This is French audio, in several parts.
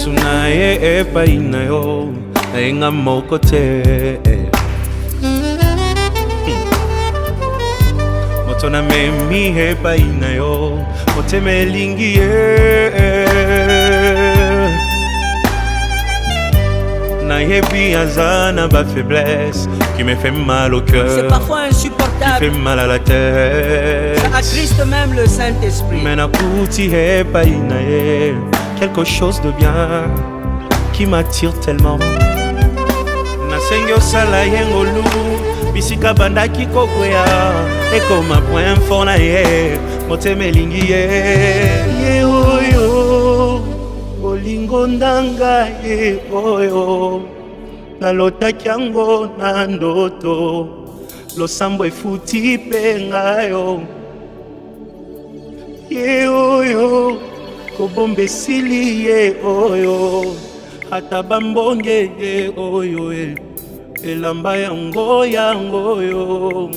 Suna ye epai na yo Enga moko te Moto na memi epai na yo Moteme lingi Na yebi azana ba faiblesse Qui me fait mal au cœur. C'est parfois insupportable. Qui fait mal à la tête. Ça attriste même le Saint-Esprit. Mais na kuti epai na ye quelque chose de bien qui m'attire tellement. Nasengi osala yengolu bisika bandaki kokwea ekoma point fort na ye motema elingi ye oyo bolingo ndanga ye oyo nalotaki yango na ndoto losambo efuti mpe ngayo ye oyo kobomba esili ye oyo ata bambonge ye oyo elamba yango yo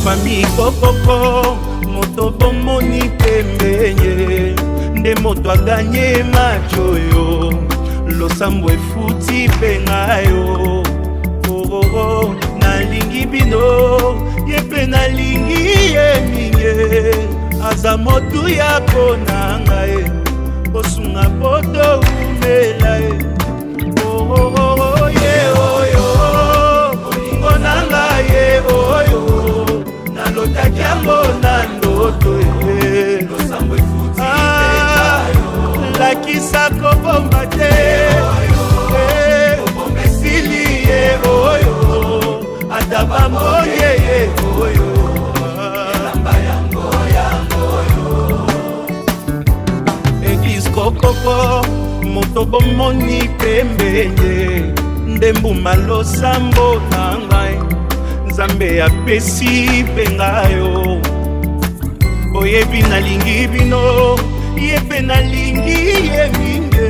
Famille kokoko, moto bomoni pembenye nde moto a gagné macho yo losambo efuti penga yo oh, nalingi bino yepe nalingi ye mingi aza motu ya konanga ye bosunga poto umela ye ye oyo bolingo nanga ye oyo nalotaki yango na ndoto losambo efuti lakisa kobomba te kobomba esili ye oyo ata bambonge ye oyo elamba yango eglise kokoko moto bomoni pembenye nde mbuma losambo na ngai Nzambe apesi penga yo boyebi nalingi bino yepe nalingi ye mingi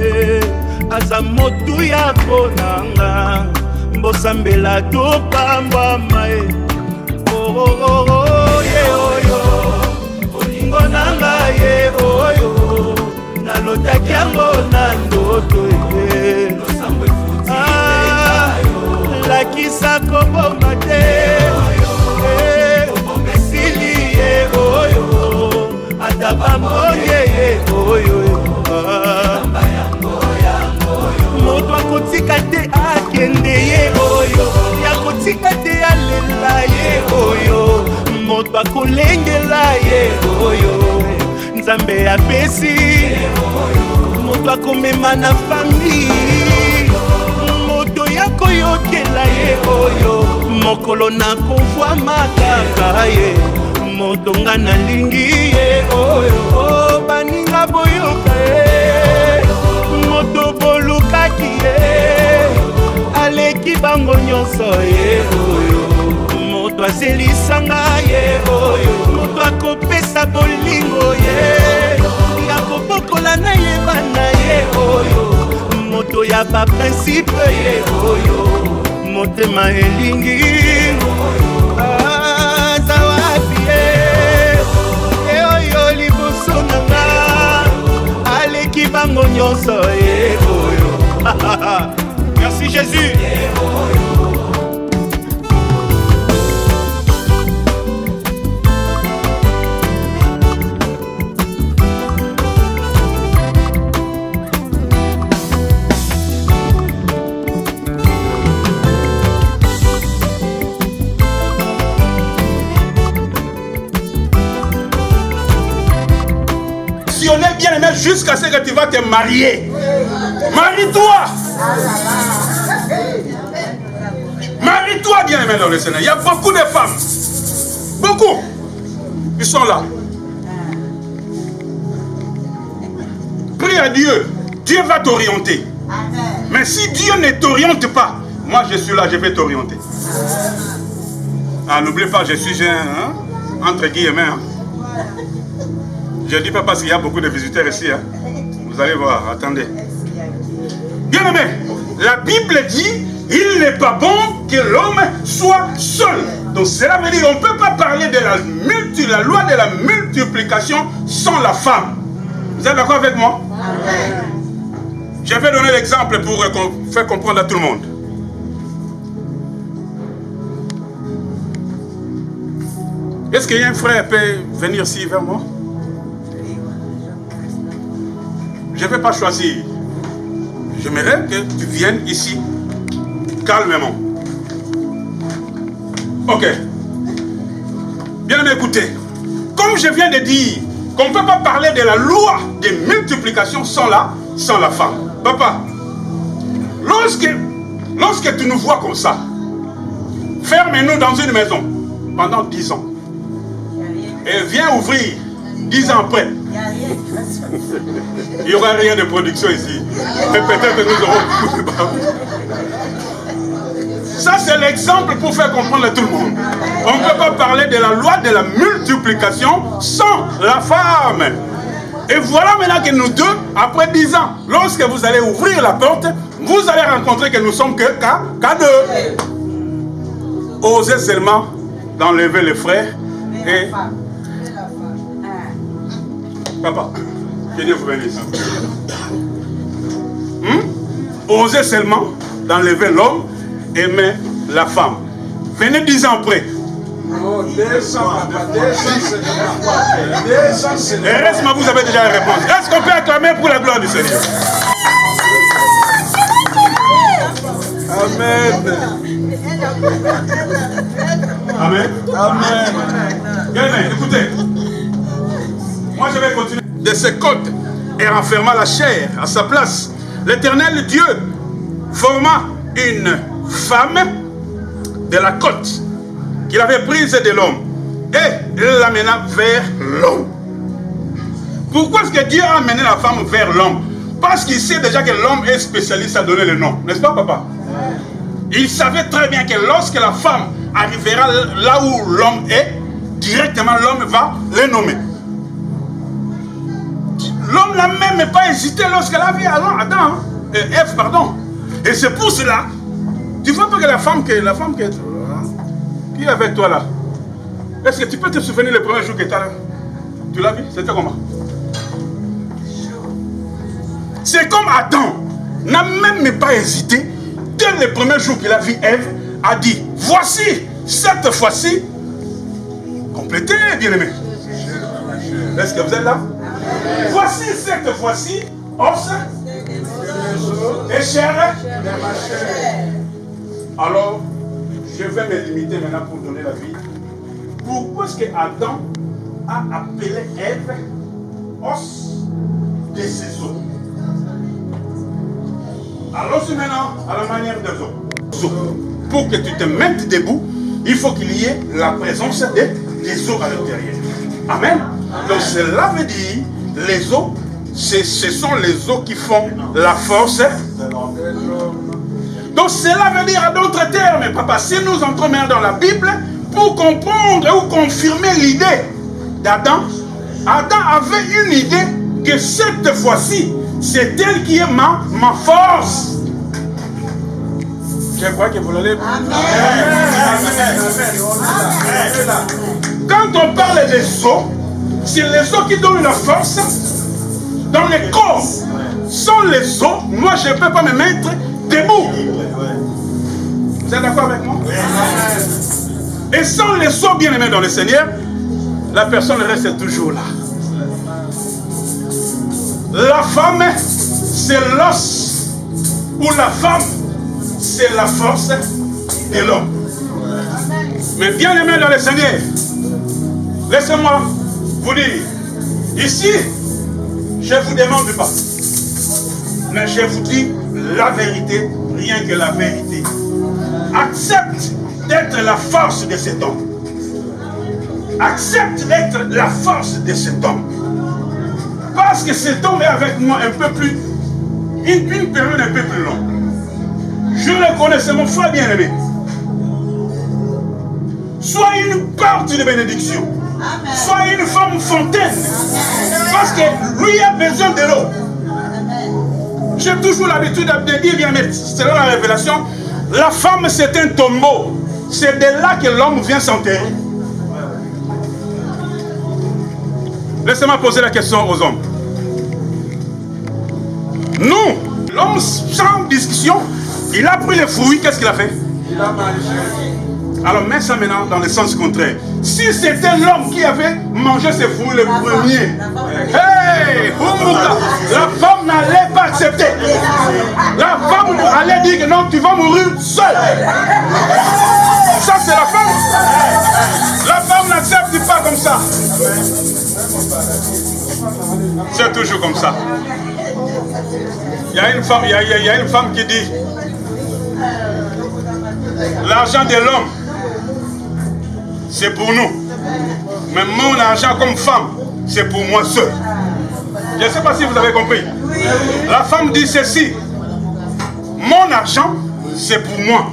aza motu ya konanga mbosambela topambwama ye ye oyo bolingo nanga ye oyo nalotaki yango na ndoto losambo efuti lakisa kobomba te kobomba esili ye oyo ata bambonge ye oyo moto akotika te akende ye oyo yakotika te alela ye oyo moto akolengela ye oyo Nzambe apesi moto akomema na famille moto yakoyokela ye oyo mokolo nakovwa makaka ye moto nga nalingi ye oyo baninga boyoka ye moto bolukaki ye aleki bango nyonso ye oyo moto azelisanga ye oyo moto akopesa bolingo ye yakobokola na ye bana ye oyo moto ya baprincipe ye oyo motema elingi aza wapi ye oyo liboso nanga aleki bango nyonso ye oyo merci Jésus Seigneur jusqu'à ce que tu vas te marier. Marie-toi. Marie-toi, bien-aimé dans le Seigneur. Il y a beaucoup de femmes. Beaucoup. Ils sont là. Prie à Dieu. Dieu va t'orienter. Mais si Dieu ne t'oriente pas, moi je suis là, je vais t'orienter. Ah, n'oublie pas, je suis entre guillemets. Je ne dis pas parce qu'il y a beaucoup de visiteurs ici. Vous allez voir, attendez. Bien aimé, la Bible dit, il n'est pas bon que l'homme soit seul. Donc cela veut dire qu'on ne peut pas parler de la loi de la multiplication sans la femme. Vous êtes d'accord avec moi? Je vais donner l'exemple pour faire comprendre à tout le monde. Est-ce qu'il y a un frère qui peut venir ici vers moi? Je ne vais pas choisir. J'aimerais que tu viennes ici, calmement. Ok. Bien m'écouter. Comme je viens de dire, qu'on ne peut pas parler de la loi de multiplication sans la femme. Papa, lorsque tu nous vois comme ça, ferme-nous dans une maison pendant 10 ans. Et viens ouvrir 10 ans après. Il n'y aura rien de production ici. Mais peut-être que nous aurons beaucoup de barbes. Ça, c'est l'exemple pour faire comprendre à tout le monde. On ne peut pas parler de la loi de la multiplication sans la femme. Et voilà maintenant que nous deux, après 10 ans, lorsque vous allez ouvrir la porte, vous allez rencontrer que nous sommes qu'à deux. Osez seulement d'enlever les frères et... Papa, que Dieu vous bénisse. Osez seulement d'enlever l'homme, aimer la femme. Venez 10 ans après. Et reste, vous avez déjà la réponse. Est-ce qu'on peut acclamer pour la gloire du Seigneur? Amen. Amen. Amen. Bien, écoutez. Moi, je vais continuer. De ce côte et renferma la chair à sa place, l'Éternel Dieu forma une femme de la côte qu'il avait prise de l'homme et l'amena vers l'homme. Pourquoi est-ce que Dieu a amené la femme vers l'homme? Parce qu'il sait déjà que l'homme est spécialiste à donner le nom. N'est-ce pas, papa? Il savait très bien que lorsque la femme arrivera là où l'homme est, directement l'homme va le nommer. L'homme n'a même pas hésité lorsqu'elle a vu Ève, pardon. Et c'est pour cela, tu vois pas que la femme qui est avec toi là, est-ce que tu peux te souvenir le premier jour que tu as là? Tu l'as vu? C'était comment? C'est comme Adam n'a même pas hésité, dès le premier jour qu'il a vu Ève, a dit, voici, cette fois-ci, complétez, bien-aimé. Est-ce que vous êtes là? Voici cette fois-ci, os et chair. Alors, je vais me limiter maintenant pour donner la vie. Pourquoi est-ce que Adam a appelé Ève os de ses os? Alors maintenant, à la manière des os. Pour que tu te mettes debout, il faut qu'il y ait la présence des os à l'intérieur. Amen. Donc cela veut dire, les os, ce sont les os qui font la force. Donc cela veut dire, à d'autres termes, papa, si nous entrons maintenant dans la Bible, pour comprendre ou confirmer l'idée d'Adam, Adam avait une idée que cette fois-ci, c'est elle qui est ma force. Je crois que vous l'allez. Quand on parle des os, c'est les os qui donnent la force dans le corps. Sans les os, moi je ne peux pas me mettre debout. Vous êtes d'accord avec moi? Et sans les os bien aimés dans le Seigneur, la personne reste toujours là. La femme, c'est l'os, ou la femme, c'est la force de l'homme. Mais bien aimé dans le Seigneur, laissez-moi vous dire, ici, Je ne vous demande pas. Mais je vous dis la vérité, rien que la vérité. Accepte d'être la force de cet homme. Accepte d'être la force de cet homme. Parce que cet homme est avec moi un peu plus, une période un peu plus longue. Je le connais, c'est mon frère bien-aimé. Sois une porte de bénédiction. Sois une femme fontaine. Parce que lui a besoin de l'eau. J'ai toujours l'habitude de dire, bien, mais selon la révélation, la femme c'est un tombeau. C'est de là que l'homme vient s'enterrer. Laissez-moi poser la question aux hommes. Nous, l'homme sans discussion, il a pris les fruits, qu'est-ce qu'il a fait? Il a mangé. Alors mets ça maintenant dans le sens contraire. Si c'était l'homme qui avait mangé ses fruits le premier, hey, la femme n'allait pas accepter. La femme allait dire que non, tu vas mourir seule. Ça c'est la femme. La femme n'accepte pas comme ça. C'est toujours comme ça. Il y a une femme qui dit l'argent de l'homme c'est pour nous. Mais mon argent comme femme, c'est pour moi seul. Je ne sais pas si vous avez compris. La femme dit ceci. Mon argent, c'est pour moi.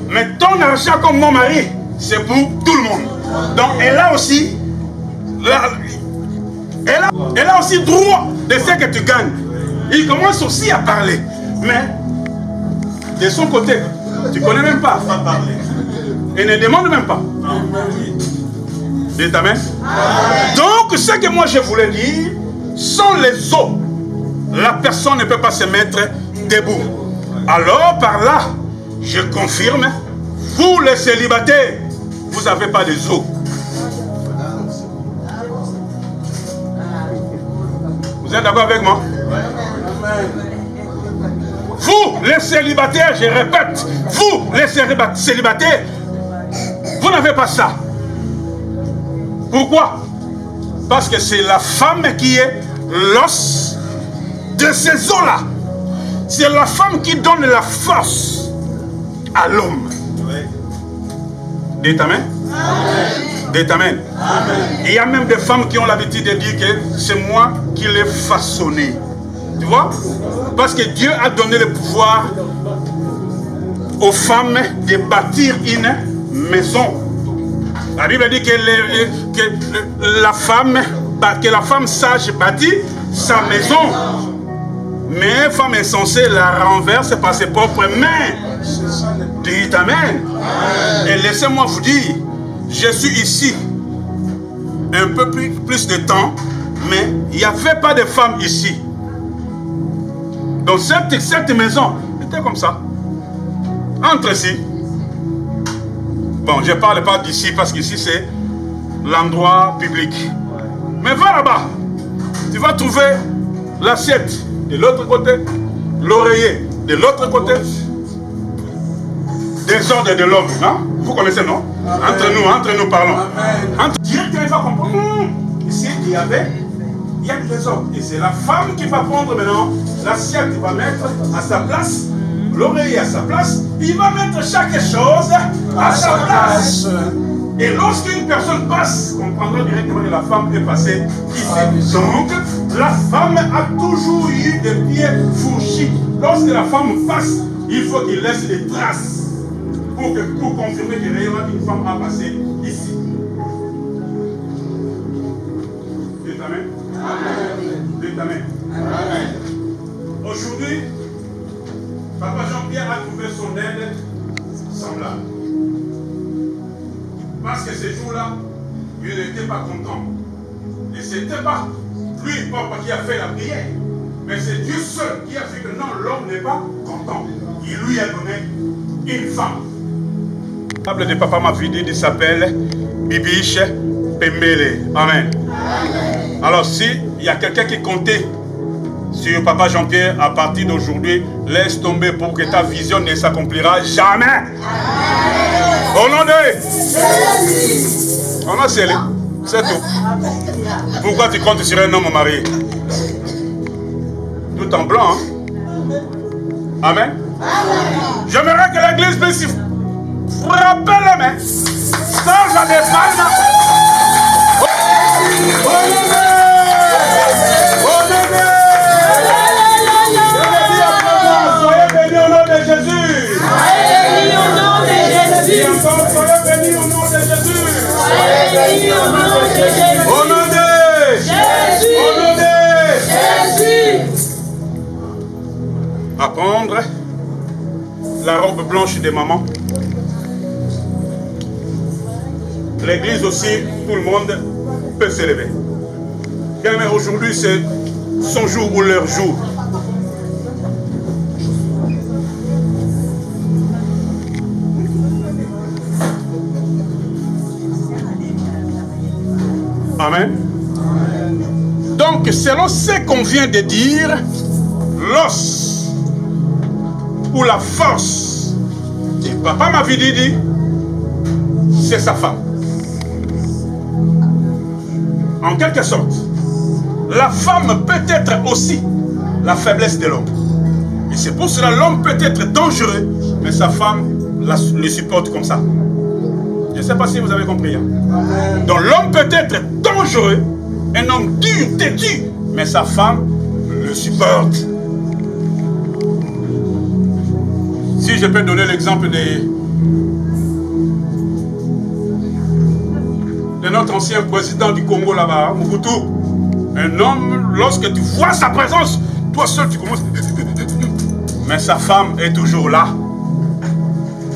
Mais ton argent comme mon mari, c'est pour tout le monde. Donc elle a aussi droit de ce que tu gagnes. Il commence aussi à parler. Mais de son côté, tu ne connais même pas à parler. Et ne demande même pas. Dites amen. Donc, ce que moi je voulais dire, sans les os, la personne ne peut pas se mettre debout. Alors, par là, je confirme, vous les célibataires, vous n'avez pas les os. Vous êtes d'accord avec moi? Vous, les célibataires, je répète, vous, les célibataires, vous n'avez pas ça. Pourquoi? Parce que c'est la femme qui est l'os de ces os-là. C'est la femme qui donne la force à l'homme. Dites amen. Dites amen. Il y a même des femmes qui ont l'habitude de dire que c'est moi qui l'ai façonné. Tu vois? Parce que Dieu a donné le pouvoir aux femmes de bâtir une maison. La Bible dit que la femme sage bâtit sa maison. Mais une femme insensée la renverse par ses propres mains. Dites amen. Et laissez-moi vous dire, je suis ici un peu plus de temps, mais il n'y avait pas de femmes ici. Donc cette maison était comme ça. Entre ici. Bon, je ne parle pas d'ici parce qu'ici c'est l'endroit public. Mais va là-bas. Tu vas trouver l'assiette de l'autre côté, l'oreiller de l'autre côté. Désordre de l'homme. Hein? Vous connaissez, non? Entre nous parlons. Directement, il va comprendre. Ici, il y a du désordre. Et c'est la femme qui va prendre maintenant l'assiette, il va mettre à sa place. L'oreiller à sa place, il va mettre chaque chose à sa place. Et lorsqu'une personne passe, on comprendra directement que la femme est passée ici. Donc, la femme a toujours eu des pieds fourchis. Lorsque la femme passe, il faut qu'il laisse des traces pour confirmer que réellement une femme a passé ici. Dites amen. Dites amen. Aujourd'hui, Papa Jean-Pierre a trouvé son aide semblable. Parce que ces jours-là, il n'était pas content. Et ce n'était pas lui, papa, qui a fait la prière. Mais c'est Dieu seul qui a fait que non, l'homme n'est pas content. Il lui a donné une femme. La table de Papa Mavidi s'appelle Bibiche Pembele. Amen. Alors si il y a quelqu'un qui comptait sur Papa Jean-Pierre, à partir d'aujourd'hui, laisse tomber pour que ta vision ne s'accomplira jamais. Au nom de... On a scellé. C'est tout. Pourquoi tu comptes sur un homme marié? Tout en blanc, hein? Amen. J'aimerais que l'église puisse frapper les mains. Sans la défendre. Soyez bénis au nom de Jésus. Soyez bénis au nom de Jésus. Soyez bénis au nom de Jésus. Soyez bénis au nom de Jésus. Au nom de Jésus. Au nom de Jésus. À prendre la robe blanche des mamans. L'église aussi, tout le monde peut s'élever. Mais aujourd'hui, c'est son jour ou leur jour. Amen. Donc, selon ce qu'on vient de dire, l'os ou la force, et papa m'avait dit, c'est sa femme. En quelque sorte, la femme peut être aussi la faiblesse de l'homme. Et c'est pour cela que l'homme peut être dangereux, mais sa femme le supporte comme ça. Je ne sais pas si vous avez compris. Hein? Donc l'homme peut être dangereux, un homme dur, têtu, mais sa femme le supporte. Si je peux donner l'exemple de notre ancien président du Congo là-bas, Mobutu, un homme, lorsque tu vois sa présence, toi seul tu commences. Mais sa femme est toujours là,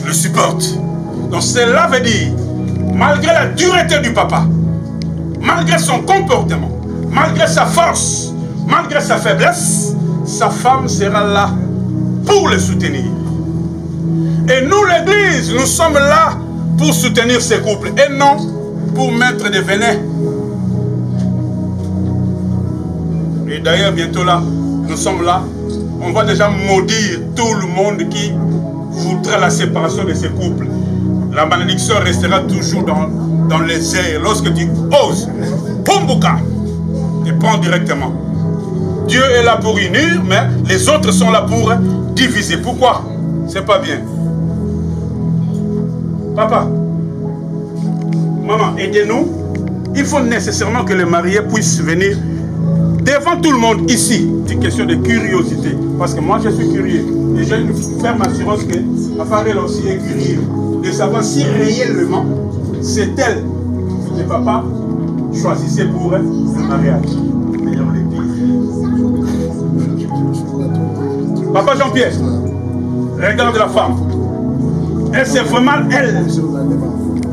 le supporte. Donc cela veut dire, malgré la dureté du papa, malgré son comportement, malgré sa force, malgré sa faiblesse, sa femme sera là pour le soutenir. Et nous, l'église, nous sommes là pour soutenir ces couples et non pour mettre des venins. Et d'ailleurs, bientôt là, nous sommes là, on va déjà maudire tout le monde qui voudra la séparation de ces couples. La malédiction restera toujours dans les airs. Lorsque tu oses, Pombuka, et prends directement. Dieu est là pour unir, mais les autres sont là pour diviser. Pourquoi? C'est pas bien. Papa, maman, aidez-nous. Il faut nécessairement que les mariés puissent venir devant tout le monde ici. C'est une question de curiosité. Parce que moi, je suis curieux. Et j'ai une ferme assurance que ma femme elle aussi est curieuse. De savoir si réellement c'est elle que papa choisissait pour le mariage. Papa Jean-Pierre, regarde la femme. Est-ce que c'est vraiment elle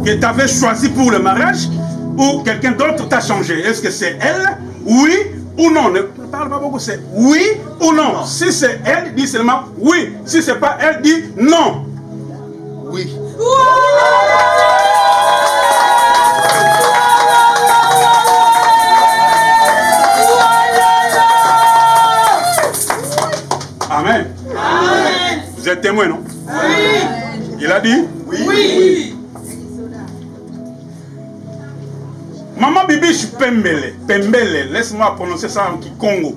que tu avais choisi pour le mariage ou quelqu'un d'autre t'a changé? Est-ce que c'est elle? Oui ou non? Ne parle pas beaucoup, c'est oui ou non. Si c'est elle, dis seulement oui. Si c'est pas elle, dis non. Oui. Amen. Amen. Vous êtes témoin, non? Oui. Il a dit? Oui. Oui. Maman Bibiche Pembele. Pembele. Laisse-moi prononcer ça en Kikongo.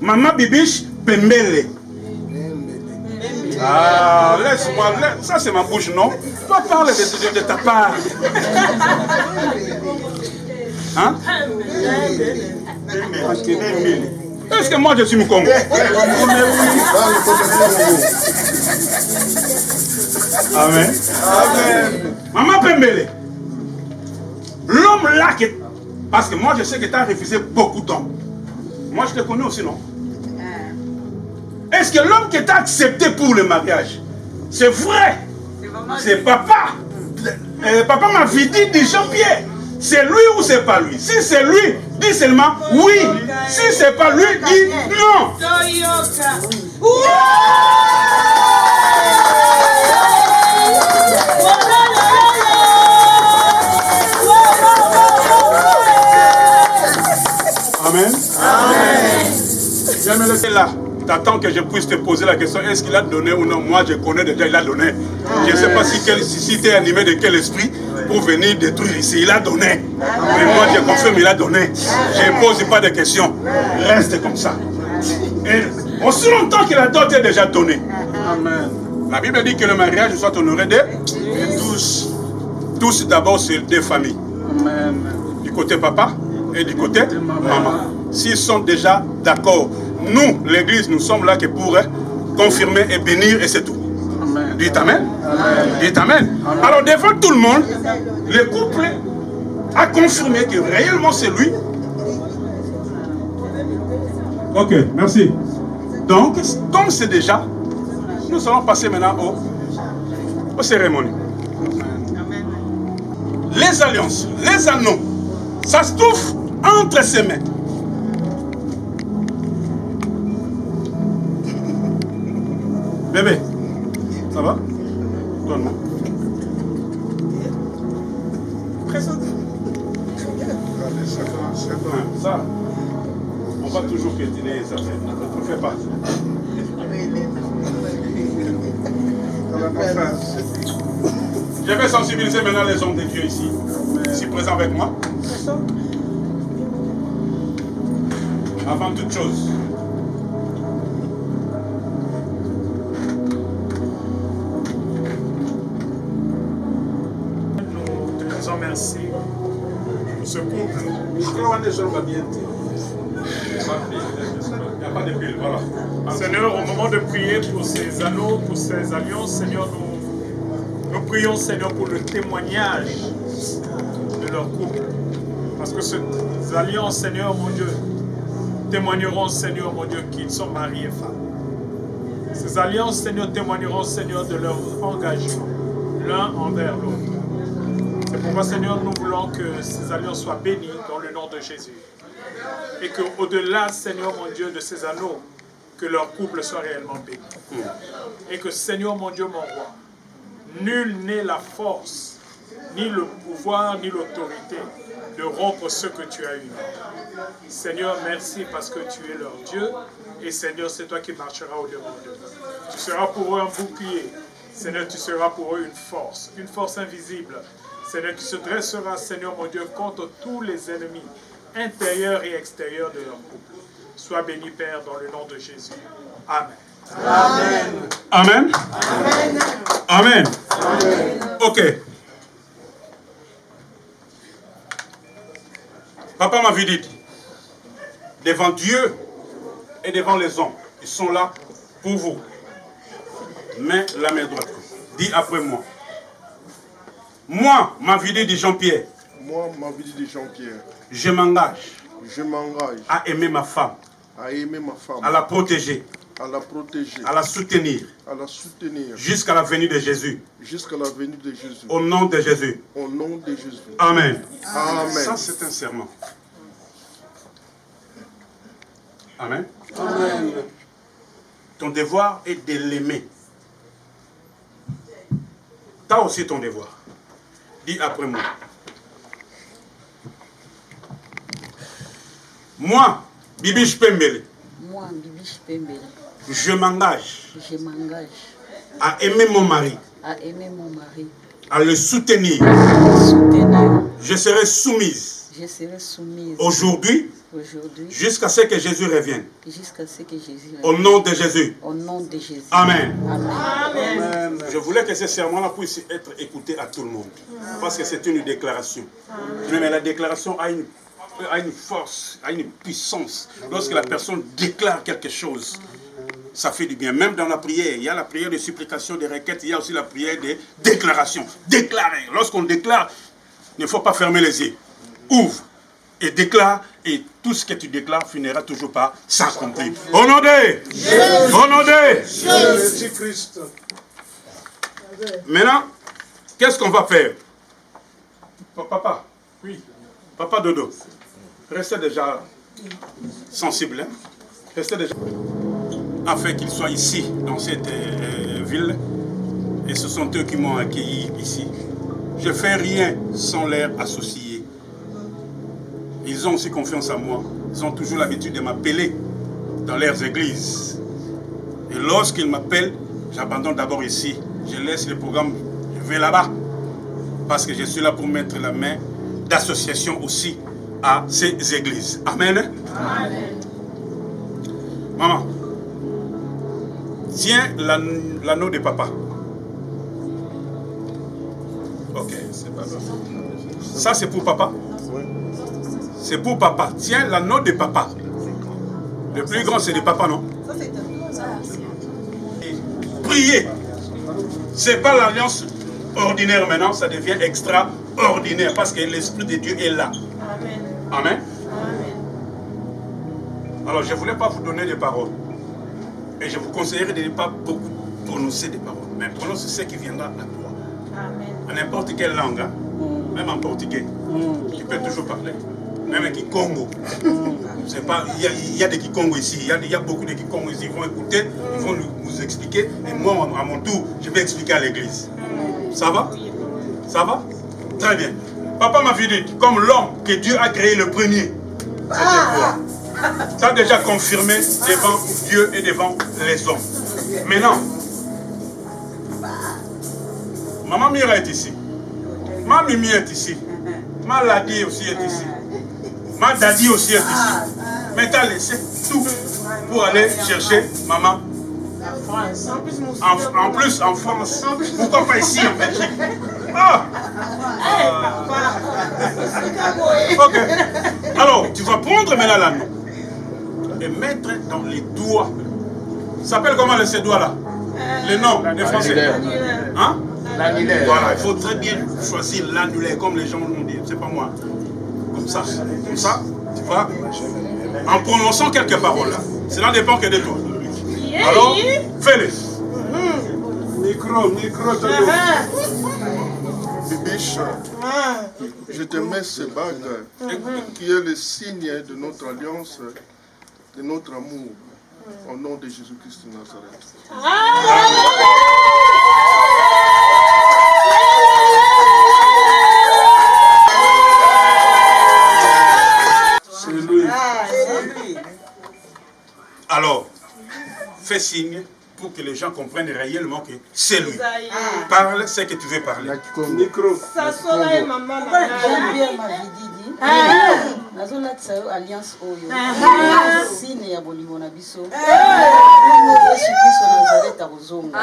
Maman Bibiche Pembele. Ah, laisse-moi. Ça, c'est ma bouche, non? Toi, parle de ta part. Hein? Est-ce que moi, je suis Moukongo? Amen. Amen. Maman Pembele. L'homme là, parce que moi, je sais que tu as refusé beaucoup d'hommes. Moi, je te connais aussi, non? Est-ce que l'homme qui t'a accepté pour le mariage, c'est vrai? C'est papa. Papa m'a dit Jean-Pierre. C'est lui ou c'est pas lui? Si c'est lui, dis seulement oui. Si c'est pas lui, dis non. Amen. Amen. Je vais me laisser là. T'attends que je puisse te poser la question, est-ce qu'il a donné ou non? Moi, je connais déjà, il a donné. Je ne sais pas si tu es animé de quel esprit pour venir détruire ici. Il a donné. Mais moi, je confirme, il a donné. Je ne pose pas de questions. Reste comme ça. Et aussi longtemps que la dot est déjà donnée. Amen. La Bible dit que le mariage soit honoré de tous. Tous d'abord, c'est des familles. Amen. Du côté papa et du côté maman. S'ils sont déjà d'accord, nous, l'église, nous sommes là que pour confirmer et bénir et c'est tout. Amen. Dites Amen. Amen. Dites Amen. Amen. Alors devant tout le monde, le couple a confirmé que réellement c'est lui. Ok, merci. Donc, comme c'est déjà, nous allons passer maintenant aux cérémonies. Amen. Les alliances, les anneaux, ça se trouve entre ses mains. Bébé, ça va? Donne-moi. Présente. Ça, on va toujours piétiner les affaires. Ne te fais pas. Je vais sensibiliser maintenant les hommes de Dieu ici. Ici présents avec moi. Avant toute chose. Merci pour ce couple. Seigneur, au moment de prier pour ces anneaux, pour ces alliances, Seigneur, nous prions, Seigneur, pour le témoignage de leur couple. Parce que ces alliances, Seigneur, mon Dieu, témoigneront, Seigneur, mon Dieu, qu'ils sont mariés et femmes. Ces alliances, Seigneur, témoigneront, Seigneur, de leur engagement, l'un envers l'autre. C'est pourquoi, Seigneur, nous voulons que ces alliances soient bénies dans le nom de Jésus. Et qu'au-delà, Seigneur, mon Dieu, de ces anneaux, que leur couple soit réellement béni. Et que, Seigneur, mon Dieu, mon roi, nul n'ait la force, ni le pouvoir, ni l'autorité de rompre ce que tu as uni. Seigneur, merci parce que tu es leur Dieu. Et Seigneur, c'est toi qui marcheras au-devant d'eux. Tu seras pour eux un bouclier. Seigneur, tu seras pour eux une force invisible. Seigneur, qui se dressera, Seigneur mon Dieu, contre tous les ennemis intérieurs et extérieurs de leur couple. Sois béni, Père, dans le nom de Jésus. Amen. Amen. Amen. Amen. Amen. Ok. Papa m'avait dit, devant Dieu et devant les hommes, ils sont là pour vous. Mais la main droite. Dis après moi. Moi, ma vie de Jean-Pierre. Moi, ma vie de Jean-Pierre. Je m'engage. Je m'engage. À aimer ma femme. À aimer ma femme. À la protéger. À la protéger. À la soutenir. À la soutenir. Jusqu'à la venue de Jésus. Jusqu'à la venue de Jésus. Au nom de Jésus. Au nom de Jésus. Amen. Amen. Ça, c'est un serment. Amen. Amen. Ton devoir est de l'aimer. Tu as aussi ton devoir. Dis après moi. Moi, Bibiche Pembele. Moi, Bibiche Pembele. Je m'engage. Je m'engage. À aimer mon mari. À aimer mon mari. À le soutenir. Soutenir. Je serai soumise. Je serai soumise. Aujourd'hui. Aujourd'hui. Jusqu'à ce que Jésus revienne. Jusqu'à ce que Jésus revienne. Au nom de Jésus. Au nom de Jésus. Amen. Amen. Amen. Je voulais que ce serment-là puisse être écouté à tout le monde. Parce que c'est une déclaration. Mais la déclaration a une force, a une puissance. Lorsque la personne déclare quelque chose, ça fait du bien. Même dans la prière, il y a la prière de supplication, de requête, il y a aussi la prière de déclaration. Déclarer. Lorsqu'on déclare, il ne faut pas fermer les yeux. Ouvre et déclare, et tout ce que tu déclares finira toujours par s'accomplir. Au nom de Jésus. Au nom de Jésus-Christ. Maintenant, qu'est-ce qu'on va faire? Papa, oui. Papa Dodo, restez déjà sensible. Hein? Restez déjà. Afin qu'ils soient ici, dans cette ville. Et ce sont eux qui m'ont accueilli ici. Je ne fais rien sans leur associer. Ils ont aussi confiance en moi. Ils ont toujours l'habitude de m'appeler dans leurs églises. Et lorsqu'il m'appelle, j'abandonne d'abord ici. Je laisse le programme, je vais là-bas. Parce que je suis là pour mettre la main d'association aussi à ces églises. Amen. Amen. Maman, tiens l'anneau de papa. Ok, c'est pas ça. Ça, c'est pour papa? Oui. C'est pour papa. Tiens l'anneau de papa. Le plus grand, c'est de papa, non? Priez. C'est pas l'alliance ordinaire maintenant, ça devient extraordinaire parce que l'Esprit de Dieu est là. Amen. Amen. Alors, je ne voulais pas vous donner des paroles. Et je vous conseillerais de ne pas beaucoup prononcer des paroles. Mais prononcer ce qui viendra à toi. Amen. En n'importe quelle langue, hein? Même en portugais. Tu peux toujours parler. Même Kikongo. Il y a des Kikongo ici. Il y a beaucoup de Kikongo ici. Ils vont écouter, ils vont nous expliquer. Et moi, à mon tour, je vais expliquer à l'église. Ça va? Ça va? Très bien. Papa m'a dit, comme l'homme que Dieu a créé le premier. Ça a déjà confirmé devant Dieu et devant les hommes. Maintenant, Maman Mira est ici. Ma Mimi est ici. Ma Ladi aussi est ici. Ma Dadi aussi est ici. Mais tu as laissé tout pour aller chercher maman. En plus, en France. Pourquoi pas ici, en Belgique? Ok. Alors, tu vas prendre maintenant l'anneau et mettre dans les doigts. Ça s'appelle comment ces doigts-là? Le nom des Français. Hein? L'annulaire. Voilà, il faut très bien choisir l'annulaire, comme les gens l'ont dit. C'est pas moi. Comme ça, tu vois, en prononçant quelques paroles là. Cela dépend que de toi. Alors, fais-le. Micro, Bibiche, je te mets ce bague qui est le signe de notre alliance, de notre amour, au nom de Jésus-Christ de Nazareth. Alors, fais signe pour que les gens comprennent réellement que c'est lui. Parle ce que tu veux parler. Micro. Alliance oyo. Signe ya bolingo na biso. Yesu Kristo Nazareth akozonga.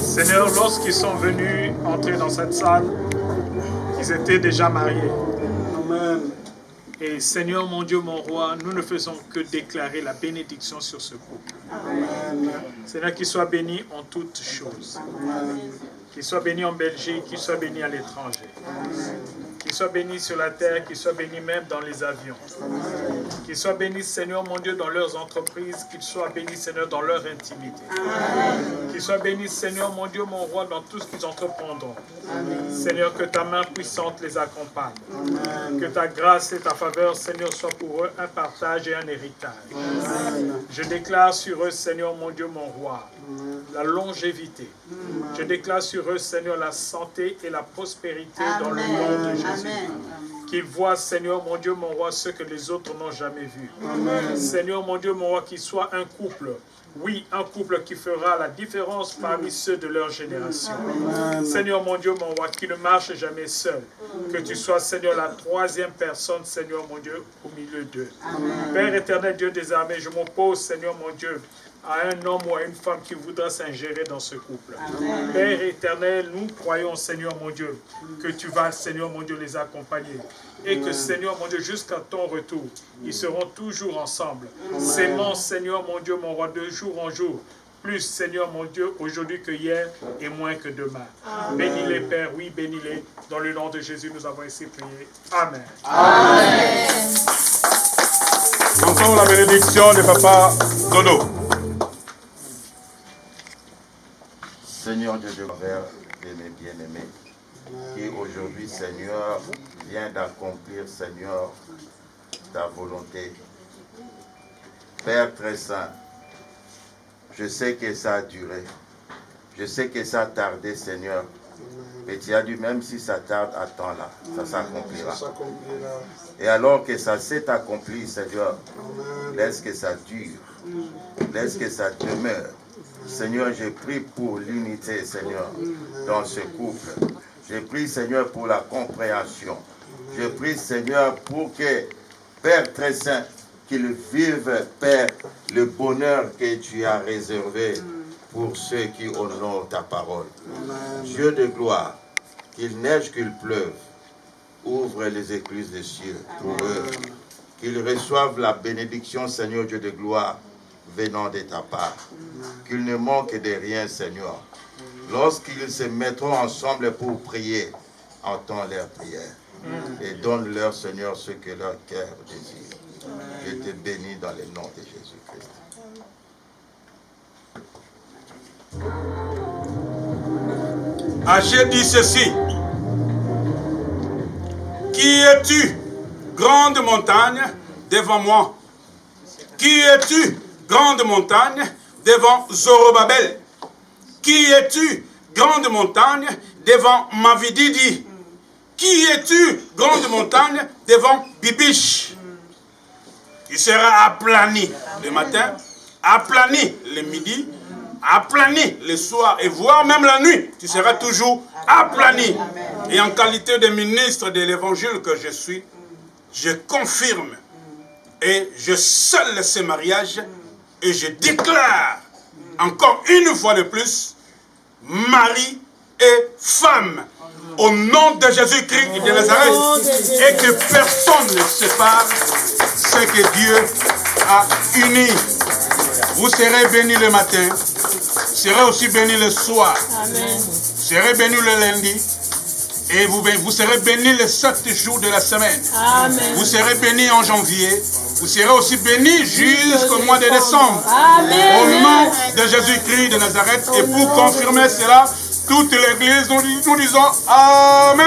Seigneur, lorsqu'ils sont venus entrer dans cette salle, ils étaient déjà mariés. Amen. Et Seigneur, mon Dieu, mon roi, nous ne faisons que déclarer la bénédiction sur ce couple. Amen. Seigneur, qu'il soit béni en toutes choses. Qu'il soit béni en Belgique, qu'il soit béni à l'étranger. Qu'il soit béni sur la terre, qu'il soit béni même dans les avions. Qu'il soit béni, Seigneur, mon Dieu, dans leurs entreprises. Qu'il soit béni, Seigneur, dans leur intimité. Qu'il soit béni, Seigneur, mon Dieu, mon roi, dans tout ce qu'ils entreprendront. Amen. Seigneur, que ta main puissante les accompagne. Amen. Que ta grâce et ta faveur, Seigneur, soient pour eux un partage et un héritage. Amen. Je déclare sur eux, Seigneur, mon Dieu, mon roi, la longévité. Amen. Je déclare sur eux, Seigneur, la santé et la prospérité. Amen. Dans le nom de Jésus. Amen. Qu'ils voient, Seigneur mon Dieu, mon roi, ce que les autres n'ont jamais vu. Amen. Seigneur mon Dieu, mon roi, qu'il soit un couple. Oui, un couple qui fera la différence parmi ceux de leur génération. Amen. Seigneur mon Dieu, mon roi, qui ne marche jamais seul. Que tu sois, Seigneur, la troisième personne, Seigneur mon Dieu, au milieu d'eux. Père éternel, Dieu des armées, je m'oppose, Seigneur mon Dieu, à un homme ou à une femme qui voudra s'ingérer dans ce couple. Amen. Père éternel, nous croyons, Seigneur mon Dieu, que tu vas, Seigneur mon Dieu, les accompagner. Et que, Seigneur mon Dieu, jusqu'à ton retour, ils seront toujours ensemble. S'aimant, Seigneur mon Dieu, mon roi, de jour en jour. Plus, Seigneur mon Dieu, aujourd'hui que hier et moins que demain. Bénis-les, Père, oui, bénis-les. Dans le nom de Jésus, nous avons ainsi prié. Amen. Amen. Encore la bénédiction de Papa Dodo. Seigneur Dieu de Père et mes bien-aimés, qui aujourd'hui, Seigneur, vient d'accomplir, Seigneur, ta volonté. Père très saint, je sais que ça a duré, je sais que ça a tardé, Seigneur, mais tu as dit même si ça tarde, attends-là, ça s'accomplira. Et alors que ça s'est accompli, Seigneur, laisse que ça dure, laisse que ça demeure. Seigneur, je prie pour l'unité, Seigneur, dans ce couple. Je prie, Seigneur, pour la compréhension. Je prie, Seigneur, pour que, Père très saint, qu'ils vivent, Père, le bonheur que tu as réservé pour ceux qui honorent ta parole. Dieu de gloire, qu'il neige, qu'il pleuve, ouvre les écluses des cieux pour eux. Qu'ils reçoivent la bénédiction, Seigneur Dieu de gloire, venant de ta part. Qu'ils ne manquent de rien, Seigneur. Lorsqu'ils se mettront ensemble pour prier, entends leurs prières. Et donne-leur, Seigneur, ce que leur cœur désire. Je te bénis dans le nom de Jésus-Christ. Agé dit ceci. Qui es-tu, grande montagne, devant moi? Qui es-tu, grande montagne, devant Zorobabel? Qui es-tu, grande montagne, devant Mavididi? Qui es-tu, grande montagne, devant Bibiche? Il sera aplani le matin, aplani le midi, aplani le soir, et voire même la nuit. Tu seras toujours aplani. Et en qualité de ministre de l'évangile que je suis, je confirme et je scelle ce mariage et je déclare encore une fois de plus, mari et femme, au nom de Jésus-Christ de Nazareth, et que personne ne sépare ce que Dieu a uni. Vous serez bénis le matin, vous serez aussi bénis le soir, vous serez bénis le lundi, et vous serez bénis les 7 jours de la semaine. Amen. Vous serez bénis en janvier, vous serez aussi bénis jusqu'au mois de décembre. Amen. Au nom de Jésus-Christ de Nazareth, et pour confirmer cela, toute l'église, nous disons Amen.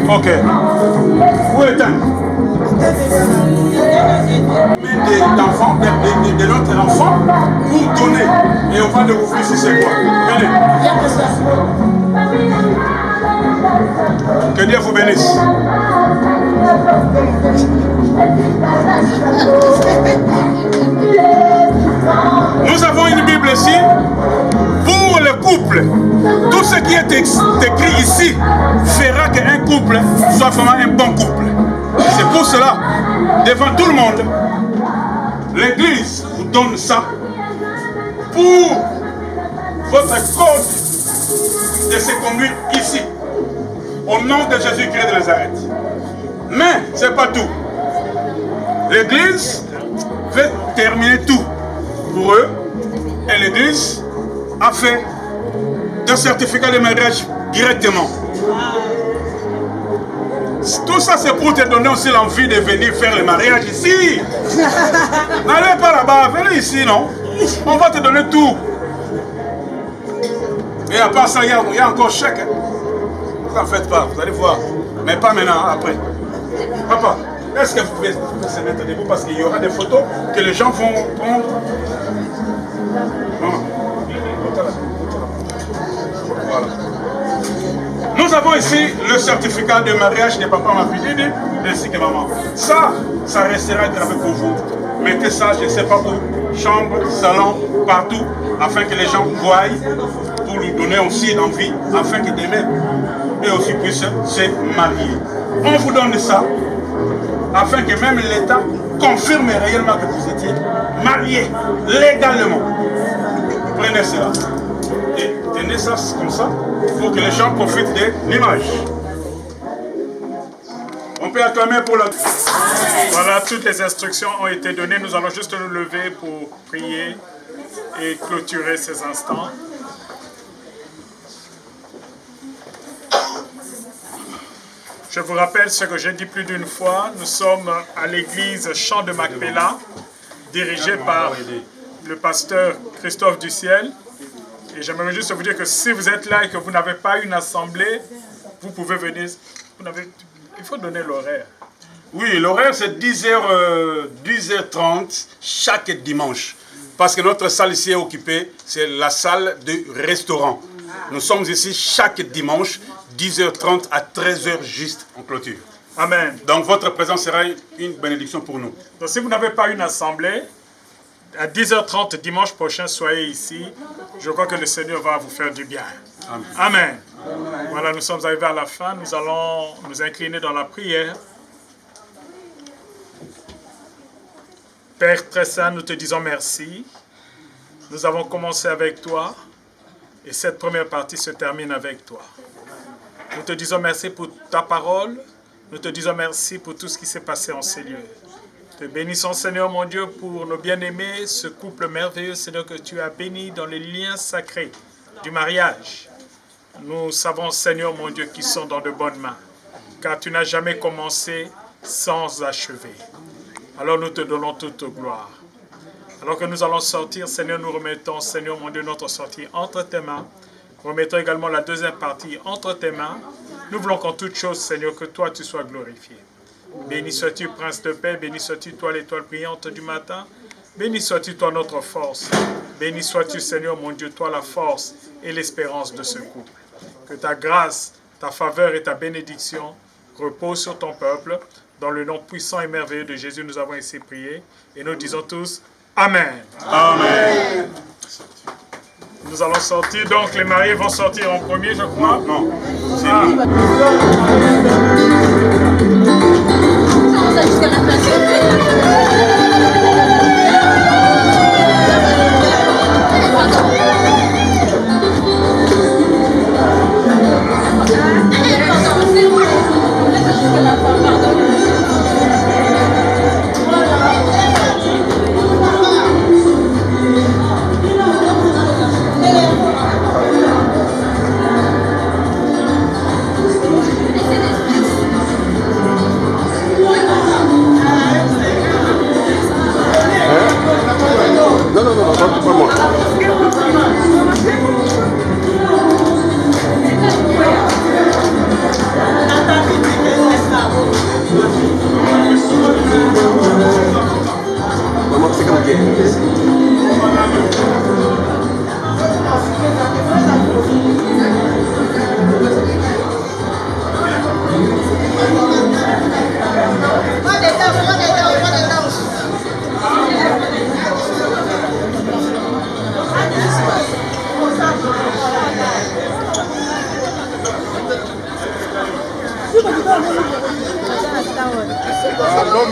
Ok. Où est-elle? De notre enfant pour donner. Et on va découvrir si c'est quoi. Venez. Que Dieu vous bénisse. Nous avons une Bible ici pour le couple. Tout ce qui est écrit ici fera qu'un couple soit vraiment un bon couple. C'est pour cela, devant tout le monde, l'Église vous donne ça pour votre code de se conduire ici, au nom de Jésus-Christ de Nazareth. Mais ce n'est pas tout. L'Église veut terminer tout pour eux, et l'Église a fait un certificat de mariage directement. Tout ça, c'est pour te donner aussi l'envie de venir faire le mariage ici. N'allez pas là-bas, venez ici, non? On va te donner tout. Et à part ça, il y a encore chèque. Hein? Vous n'en faites pas, vous allez voir. Mais pas maintenant, après. Papa, est-ce que vous pouvez se mettre debout parce qu'il y aura des photos que les gens vont prendre. Voilà. Nous avons ici le certificat de mariage de papa Mapididi ainsi que maman. Ça restera gravé pour vous. Mettez ça, je ne sais pas où, chambre, salon, partout, afin que les gens voient, pour lui donner aussi l'envie, afin que demain, eux aussi puissent se marier. On vous donne ça, afin que même l'État confirme réellement que vous étiez mariés légalement. Prenez cela. Et tenez ça comme ça, pour que les gens profitent de l'image. On peut acclamer pour la... Voilà, toutes les instructions ont été données. Nous allons juste nous lever pour prier et clôturer ces instants. Je vous rappelle ce que j'ai dit plus d'une fois. Nous sommes à l'église Champ de Macpéla, dirigée par le pasteur Christophe Duciel. Et j'aimerais juste vous dire que si vous êtes là et que vous n'avez pas une assemblée, vous pouvez venir. Il faut donner l'horaire. Oui, l'horaire c'est 10h30 chaque dimanche. Parce que notre salle ici est occupée, c'est la salle de restaurant. Nous sommes ici chaque dimanche, 10h30 à 13h juste en clôture. Amen. Donc votre présence sera une bénédiction pour nous. Donc si vous n'avez pas une assemblée, à 10h30 dimanche prochain, soyez ici. Je crois que le Seigneur va vous faire du bien. Amen. Amen. Voilà, nous sommes arrivés à la fin. Nous allons nous incliner dans la prière. Père très saint, nous te disons merci. Nous avons commencé avec toi et cette première partie se termine avec toi. Nous te disons merci pour ta parole. Nous te disons merci pour tout ce qui s'est passé en ces lieux. Te bénissons, Seigneur mon Dieu, pour nos bien-aimés, ce couple merveilleux, Seigneur, que tu as béni dans les liens sacrés du mariage. Nous savons, Seigneur mon Dieu, qu'ils sont dans de bonnes mains, car tu n'as jamais commencé sans achever. Alors nous te donnons toute gloire. Alors que nous allons sortir, Seigneur, nous remettons, Seigneur mon Dieu, notre sortie entre tes mains. Remettons également la deuxième partie entre tes mains. Nous voulons qu'en toute chose, Seigneur, que toi tu sois glorifié. Béni sois-tu, Prince de paix, béni sois-tu, toi l'étoile brillante du matin, béni sois-tu, toi notre force, béni sois-tu, Seigneur mon Dieu, toi la force et l'espérance de ce couple. Que ta grâce, ta faveur et ta bénédiction reposent sur ton peuple. Dans le nom puissant et merveilleux de Jésus, nous avons ici prié et nous disons tous Amen. Amen. Nous allons sortir, donc les mariés vont sortir en premier, je crois. Non, c'est nous.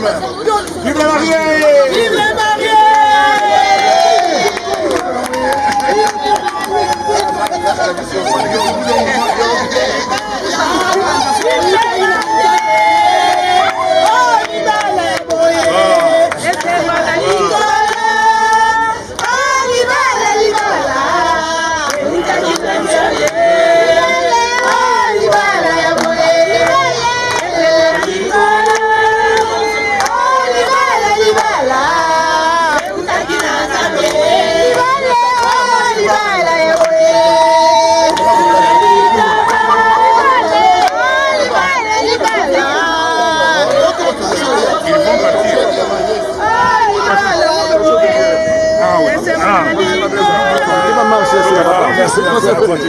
l'homme. Vive la mariée. Vive la mariée.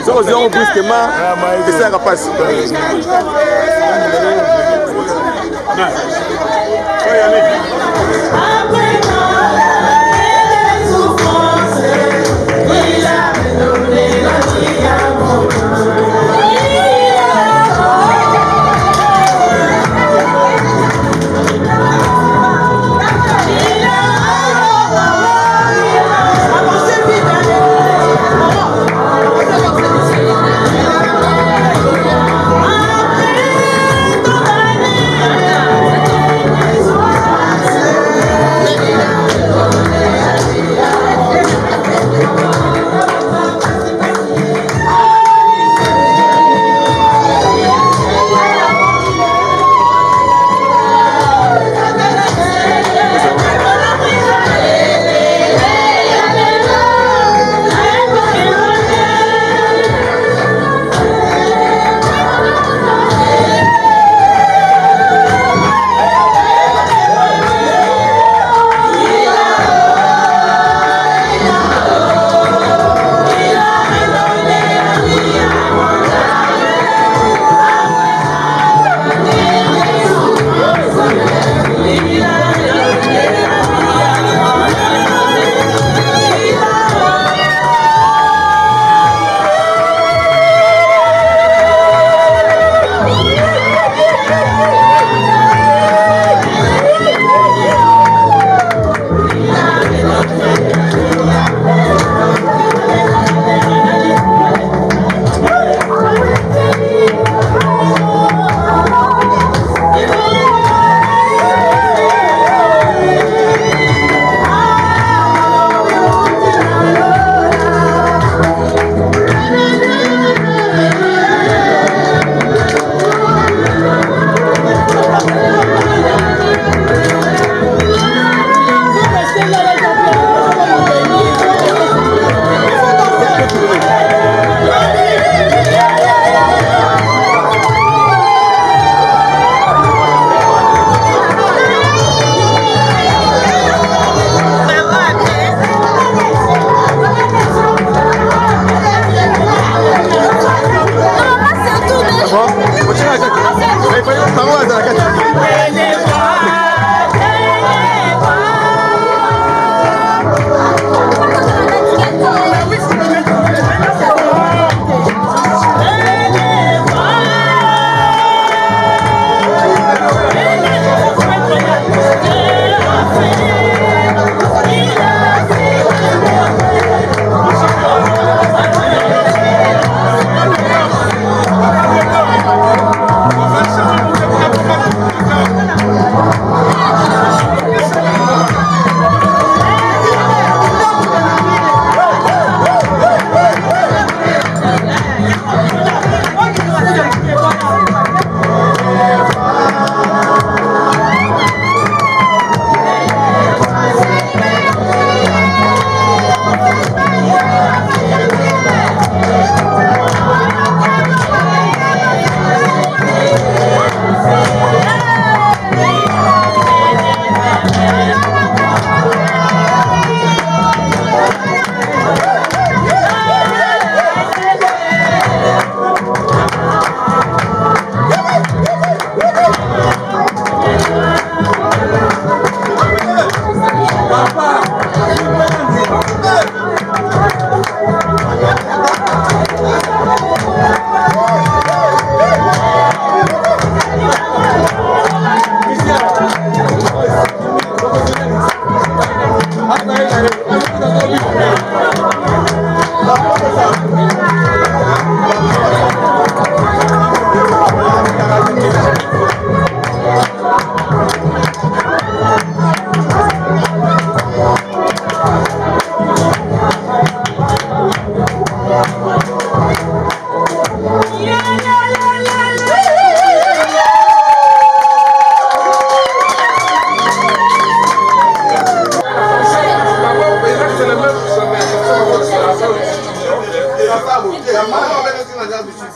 Só brusquement, et ça passe.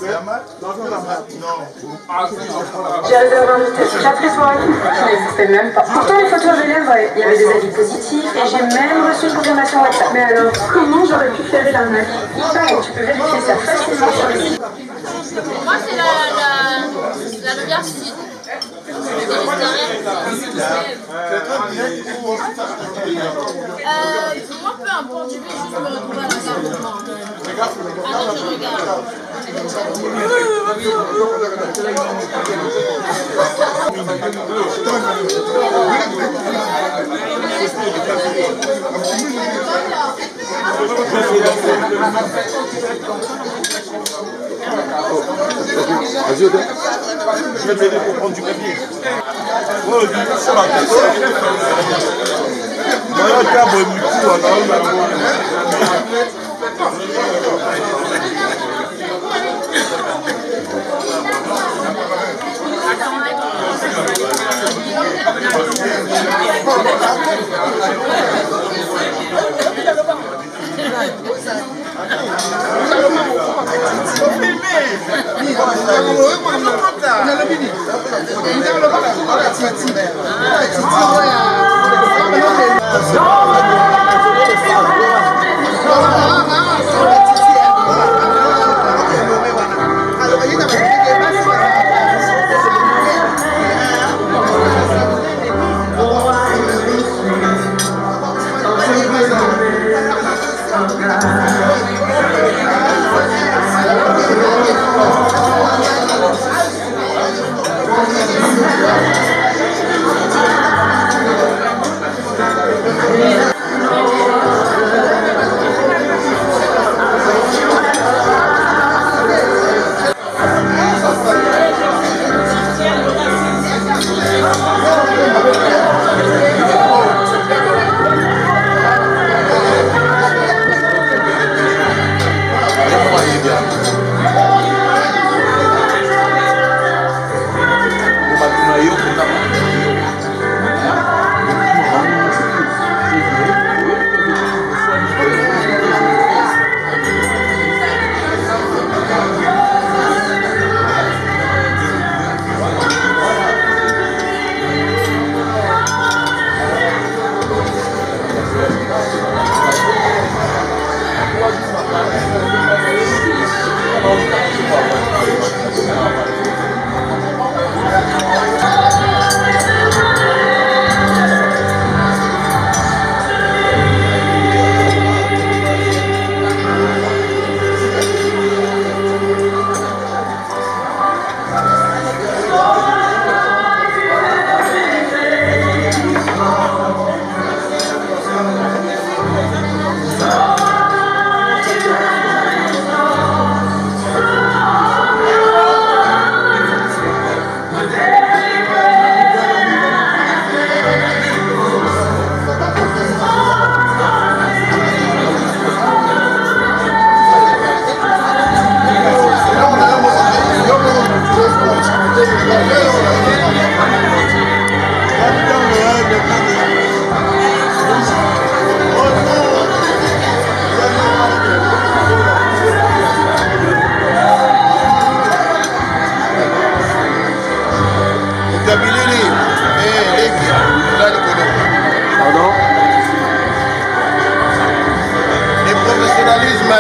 J'ai réservé un hôtel 4 étoiles qui n'existait même pas. Pourtant, les photos avaient l'air vraies. Il y avait des avis positifs et j'ai même reçu une confirmation WhatsApp. Mais alors, comment j'aurais pu faire l'arnaque? Pareil, tu peux vérifier ça facilement sur le site. Moi, c'est la lumière site. Moi, peu importe, je vais juste me retrouver à la gare de Mans. Attends, je regarde. Je vais t'aider pour prendre du papier.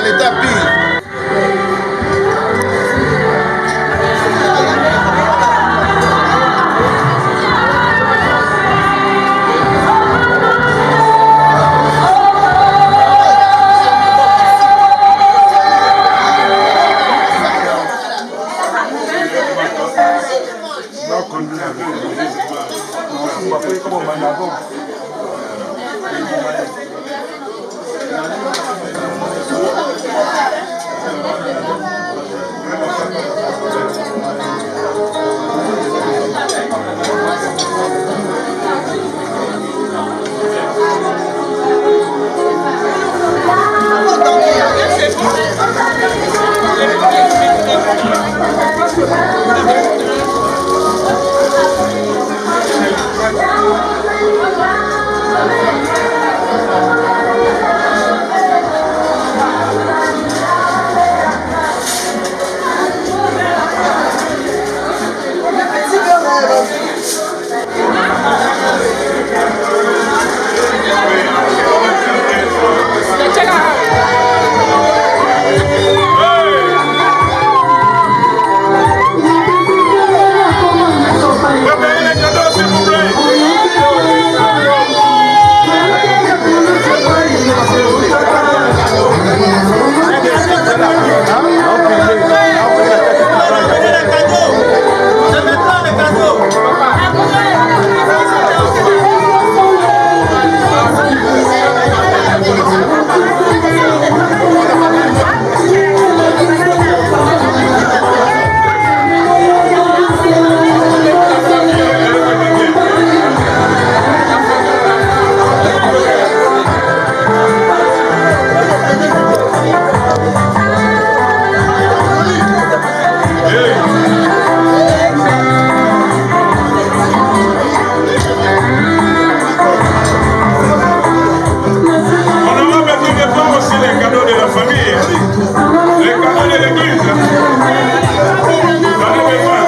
à l'état pire. les cadeaux de la famille, les cadeaux de l'église. Donnez-les moi.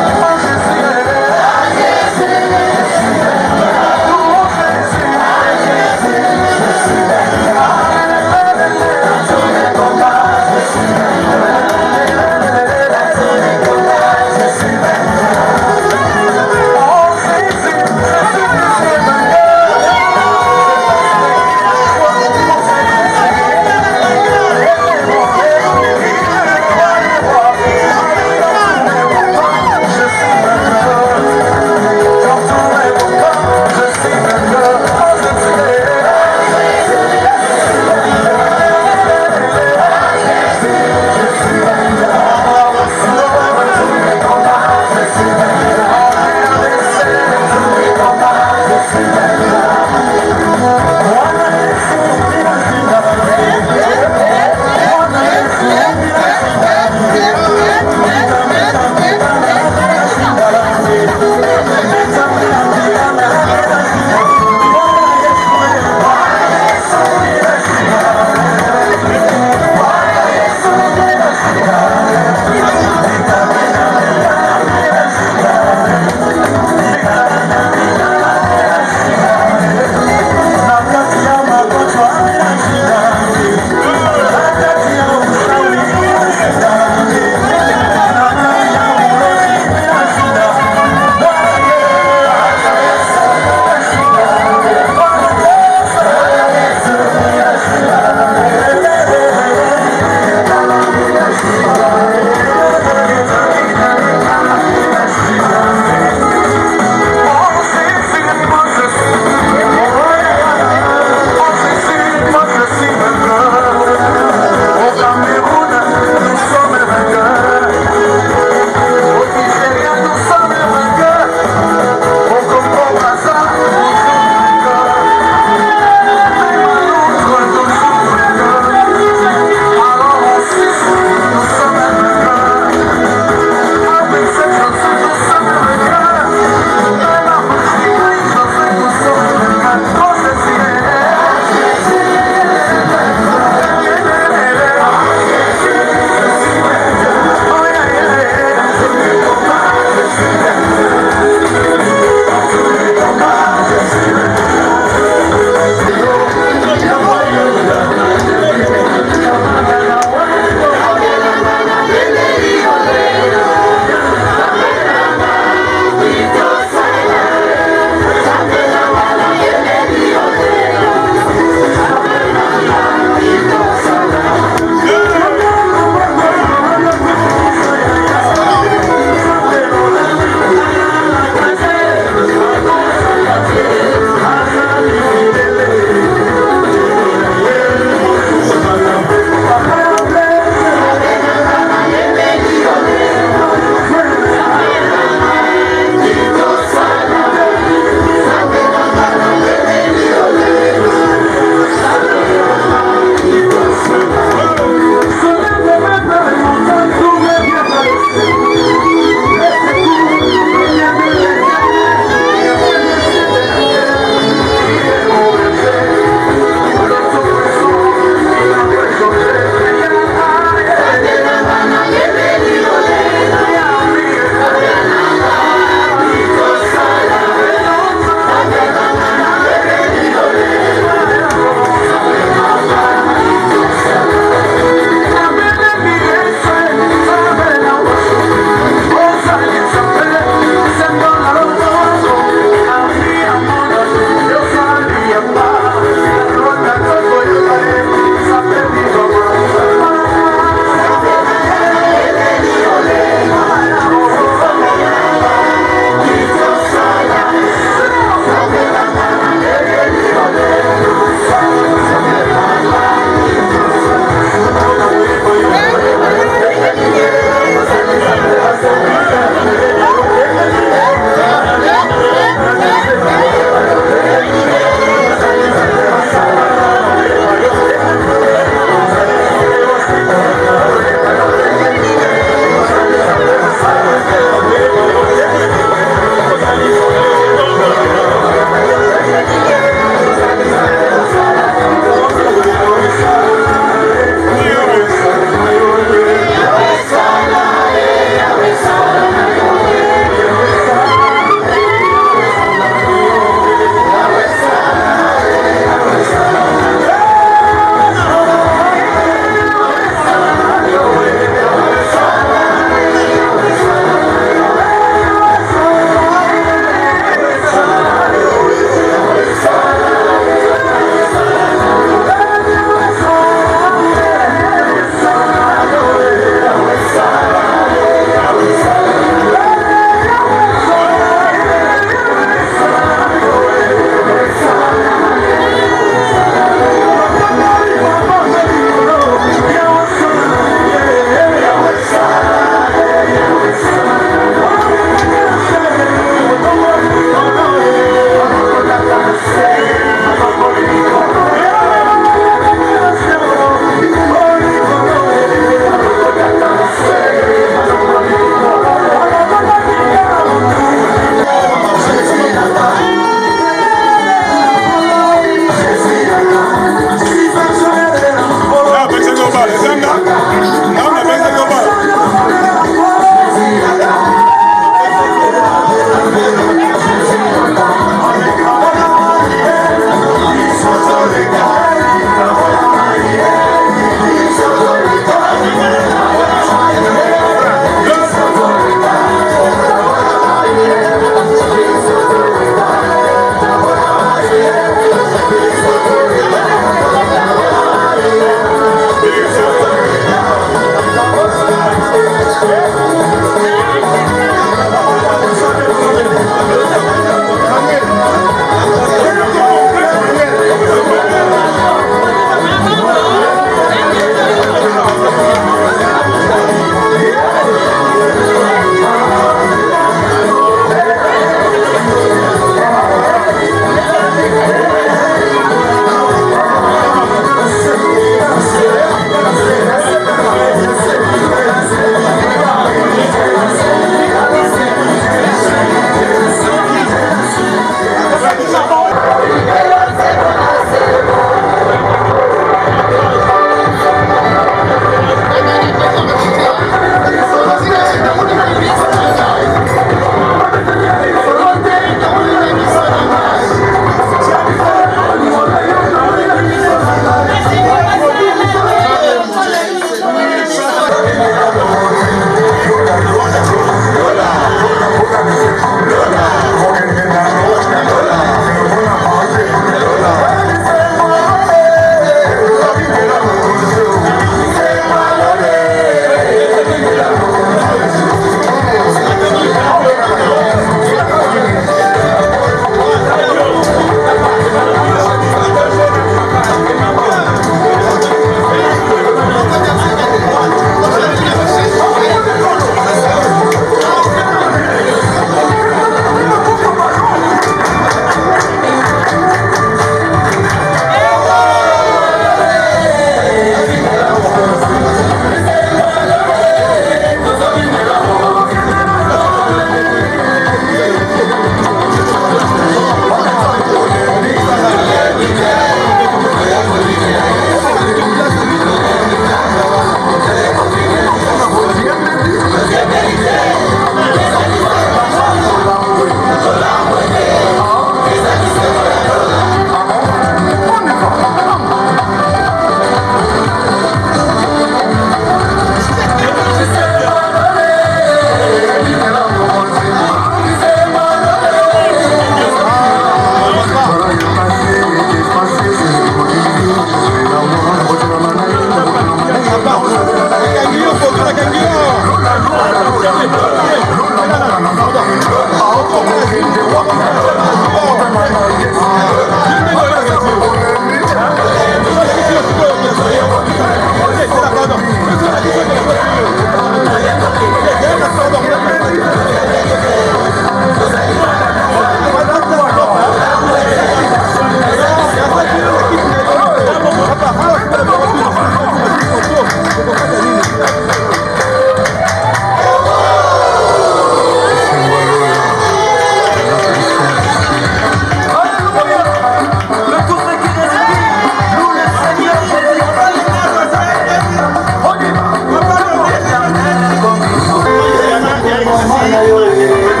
Thank you.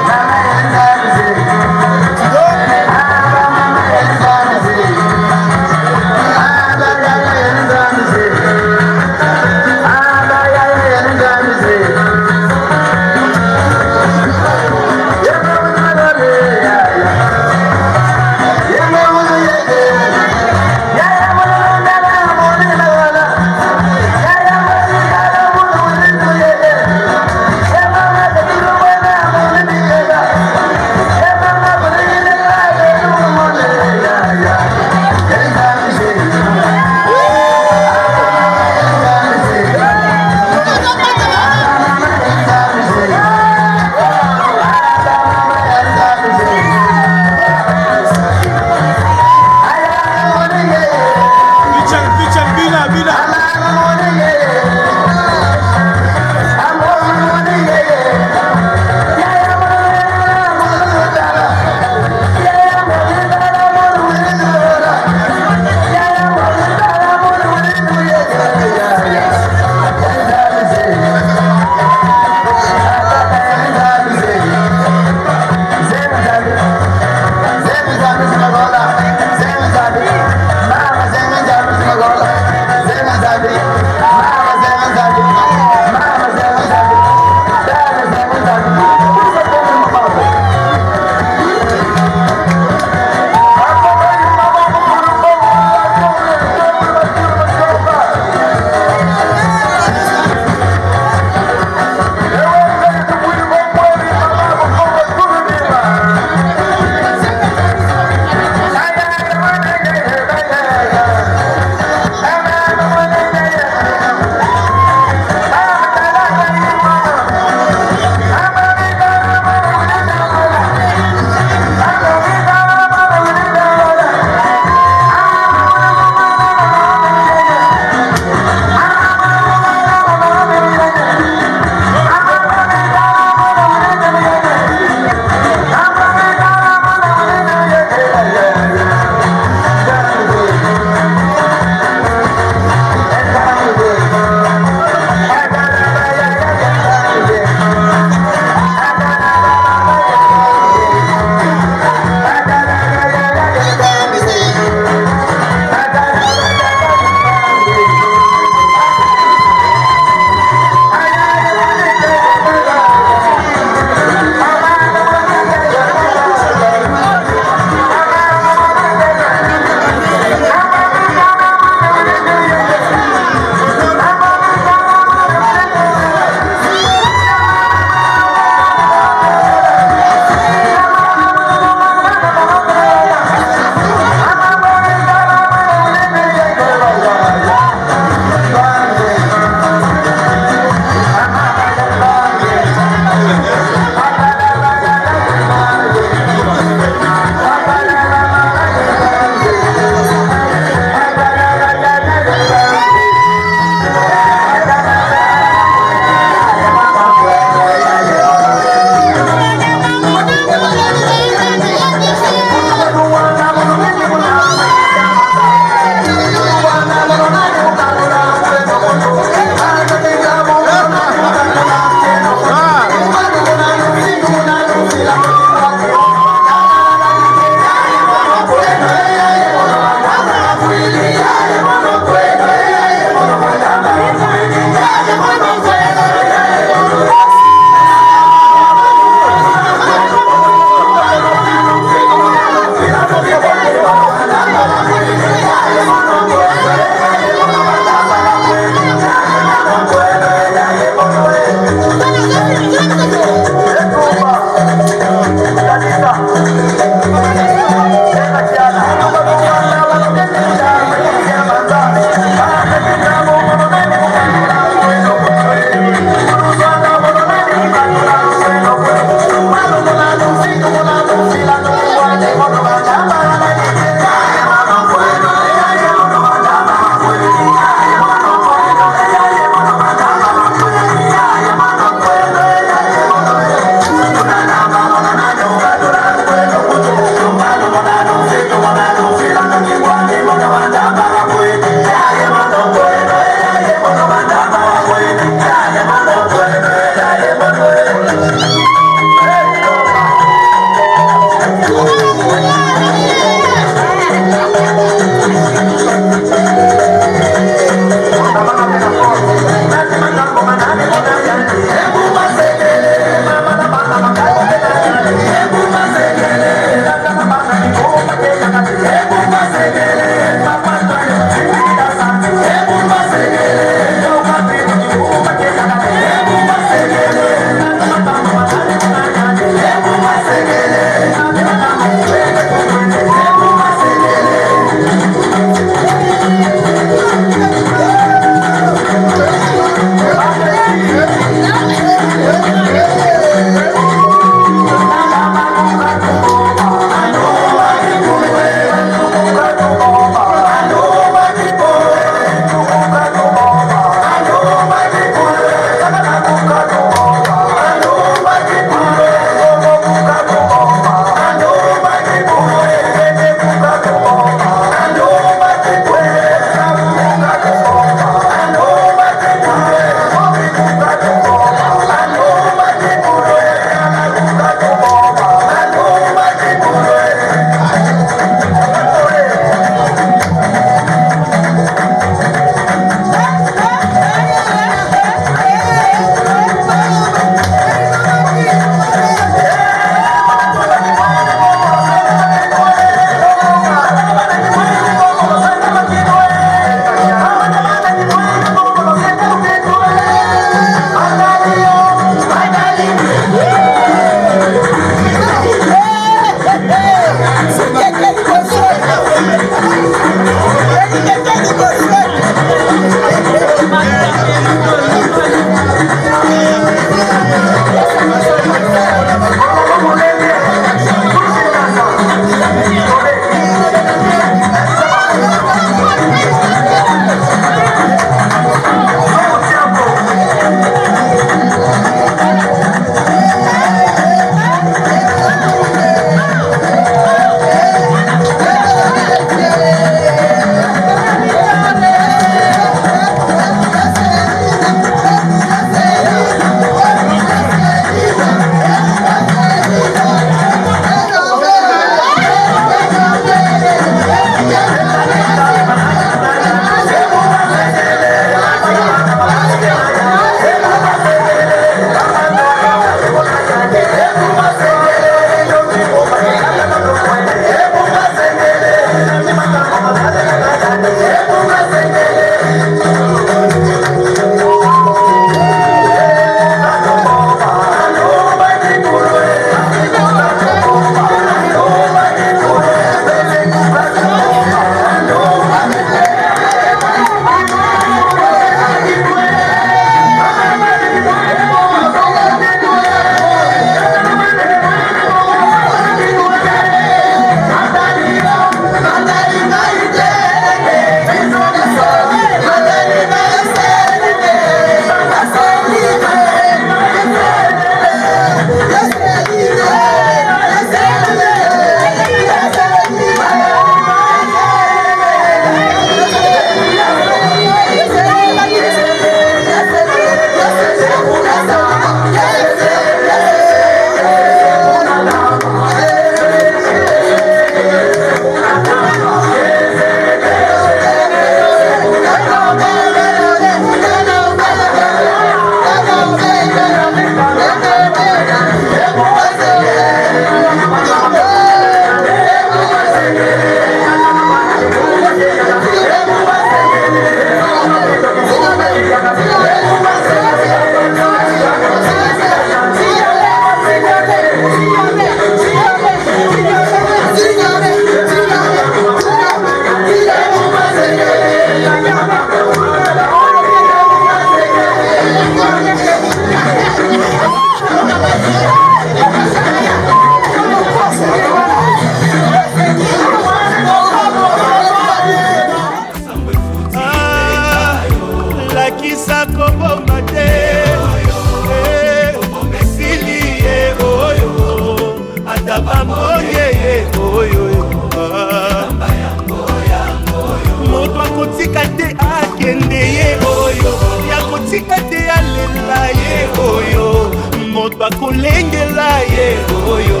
bakulengela ye oyo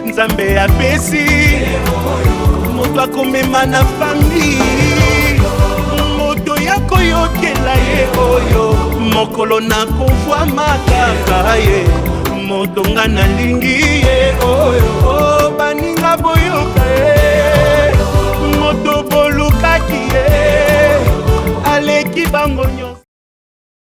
nzambe apesi moto akomema na famille moto ya koyo nakokela ye oyo mokolo nakovwama kaka ye motonga nalingi ye oyo baninga boyoka ye moto bolukaki ye aleki bango nyonso